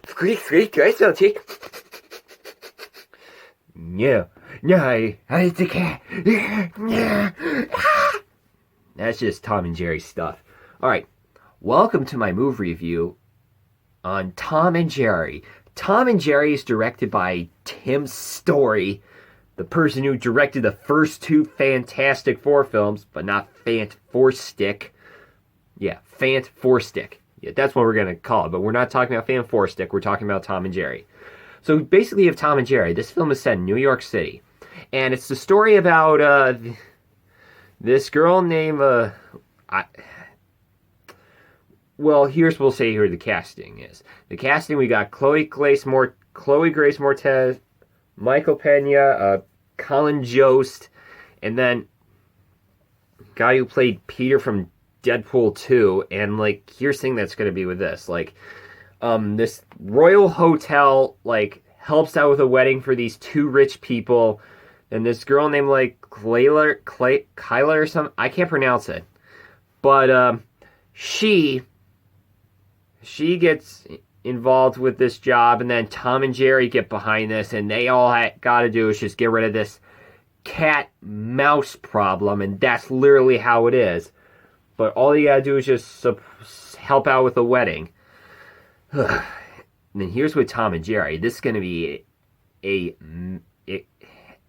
Squeak, I salty. No, it's a cat. That's just Tom and Jerry stuff. Alright, welcome to my movie review on Tom and Jerry. Tom and Jerry is directed by Tim Story, the person who directed the first two Fantastic Four films, but not Fant Four Stick. Yeah, Fant Four Stick. Yeah, that's what we're going to call it, but we're not talking about Fant Four Stick, we're talking about Tom and Jerry. So basically you have Tom and Jerry. This film is set in New York City, and it's the story about this girl named... Well, we'll say who the casting is. The casting, we got Chloe Grace Moretz, Michael Pena, Colin Jost, and then guy who played Peter from Deadpool 2. And like, here's the thing that's going to be with this. Like, this royal hotel like helps out with a wedding for these two rich people, and this girl named like Kyla or something. I can't pronounce it, but she gets involved with this job, and then Tom and Jerry get behind this, and they all got to do is just get rid of this cat-mouse problem, and that's literally how it is. But all you gotta do is just help out with the wedding. And then here's with Tom and Jerry. This is gonna be a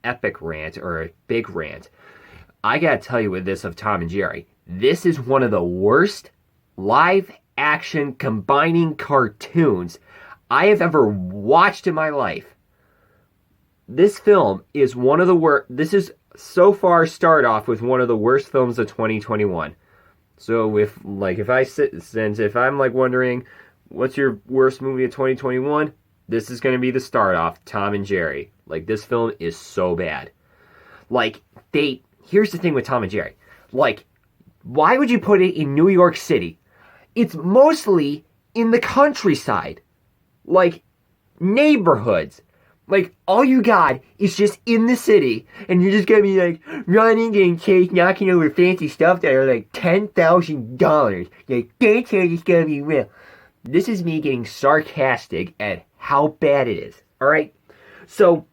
epic rant, or a big rant. I gotta tell you with this of Tom and Jerry, this is one of the worst live action combining cartoons I have ever watched in my life. This film is one of the worst. This is so far start off with one of the worst films of 2021. So if I'm like wondering what's your worst movie of 2021, this is going to be the start off. Tom and Jerry. Like, this film is so bad. Like, here's the thing with Tom and Jerry. Like, why would you put it in New York City? It's mostly in the countryside. Like, neighborhoods. Like, all you got is just in the city, and you're just gonna be like running and knocking over fancy stuff that are like $10,000. Like, that's how it's gonna be real. This is me getting sarcastic at how bad it is. Alright? So,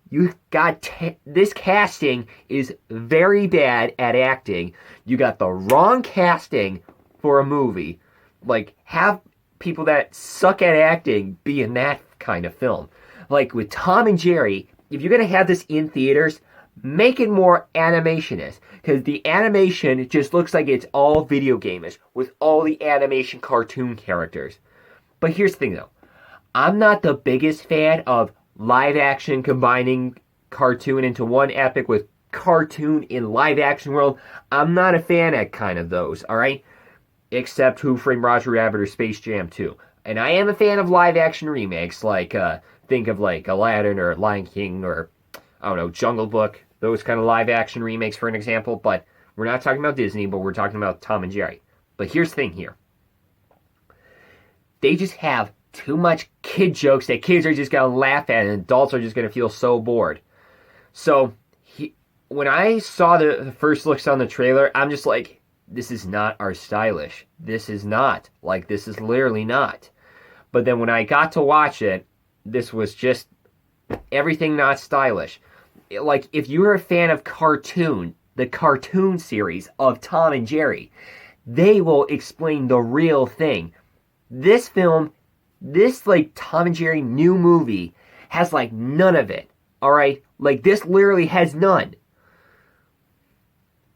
you got this casting is very bad at acting. You got the wrong casting for a movie. Like, have people that suck at acting be in that kind of film. Like, with Tom and Jerry, if you're going to have this in theaters, make it more animationist. Because the animation just looks like it's all video game-ish, with all the animation cartoon characters. But here's the thing, though. I'm not the biggest fan of live-action combining cartoon into one epic with cartoon in live-action world. I'm not a fan of kind of those, alright? Except Who Framed Roger Rabbit or Space Jam 2. And I am a fan of live-action remakes, like, think of, like, Aladdin or Lion King or, I don't know, Jungle Book. Those kind of live-action remakes, for an example. But we're not talking about Disney, but we're talking about Tom and Jerry. But here's the thing here. They just have too much kid jokes that kids are just going to laugh at, and adults are just going to feel so bored. So, when I saw the first looks on the trailer, I'm just like, this is not our stylish. This is not. Like, this is literally not. But then when I got to watch it, this was just everything not stylish. Like, if you're a fan of the cartoon series of Tom and Jerry, they will explain the real thing. This film, like, Tom and Jerry new movie, has, like, none of it. Alright? Like, this literally has none.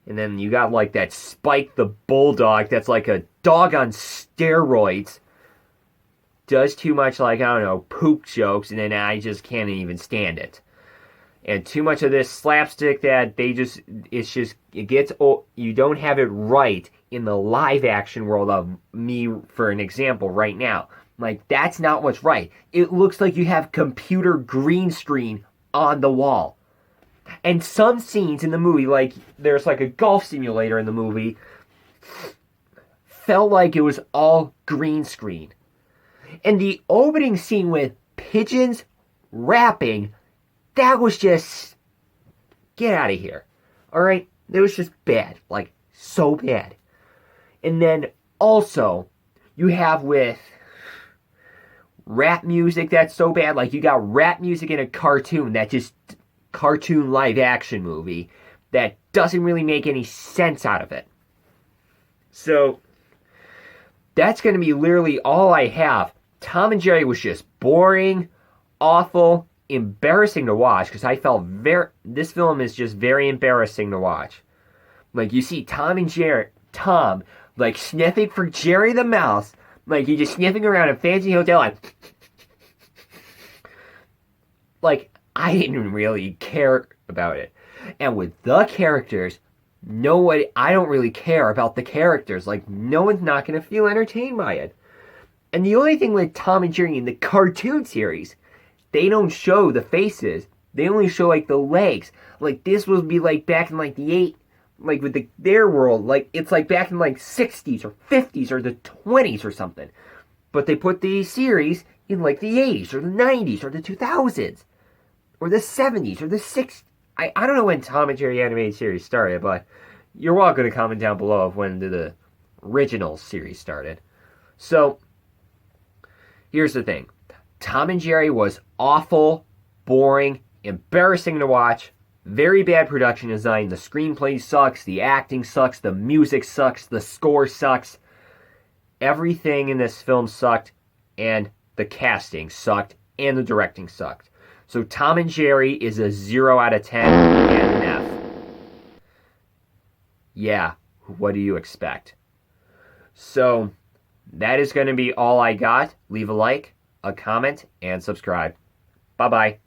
And then you got, like, that Spike the Bulldog that's like a dog on steroids. Does too much, like, I don't know, poop jokes, and then I just can't even stand it. And too much of this slapstick that it gets old. You don't have it right in the live action world of me, for an example, right now. Like, that's not what's right. It looks like you have computer green screen on the wall. And some scenes in the movie, like, there's like a golf simulator in the movie, felt like it was all green screen. And the opening scene with pigeons rapping, that was just, get out of here. Alright? It was just bad. Like, so bad. And then also, you have with rap music that's so bad. Like, you got rap music in a cartoon cartoon live action movie that doesn't really make any sense out of it. So, that's going to be literally all I have. Tom and Jerry was just boring, awful, embarrassing to watch, because I felt this film is just very embarrassing to watch. Like, you see Tom, like, sniffing for Jerry the Mouse, like, he's just sniffing around a fancy hotel, like, I didn't really care about it. And with the characters, I don't really care about the characters. Like, no one's not going to feel entertained by it. And the only thing with Tom and Jerry in the cartoon series, they don't show the faces. They only show, like, the legs. Like, this would be, like, back in, like, with their world. Like, it's, like, back in, like, 60s or 50s or the 20s or something. But they put the series in, like, the 80s or the 90s or the 2000s. Or the 70s or the 60s. I don't know when Tom and Jerry animated series started, but you're welcome to comment down below of when the original series started. So, here's the thing. Tom and Jerry was awful, boring, embarrassing to watch, very bad production design. The screenplay sucks, the acting sucks, the music sucks, the score sucks. Everything in this film sucked, and the casting sucked, and the directing sucked. So Tom and Jerry is a 0 out of 10 and an F. Yeah, what do you expect? So, that is going to be all I got. Leave a like, a comment, and subscribe. Bye-bye.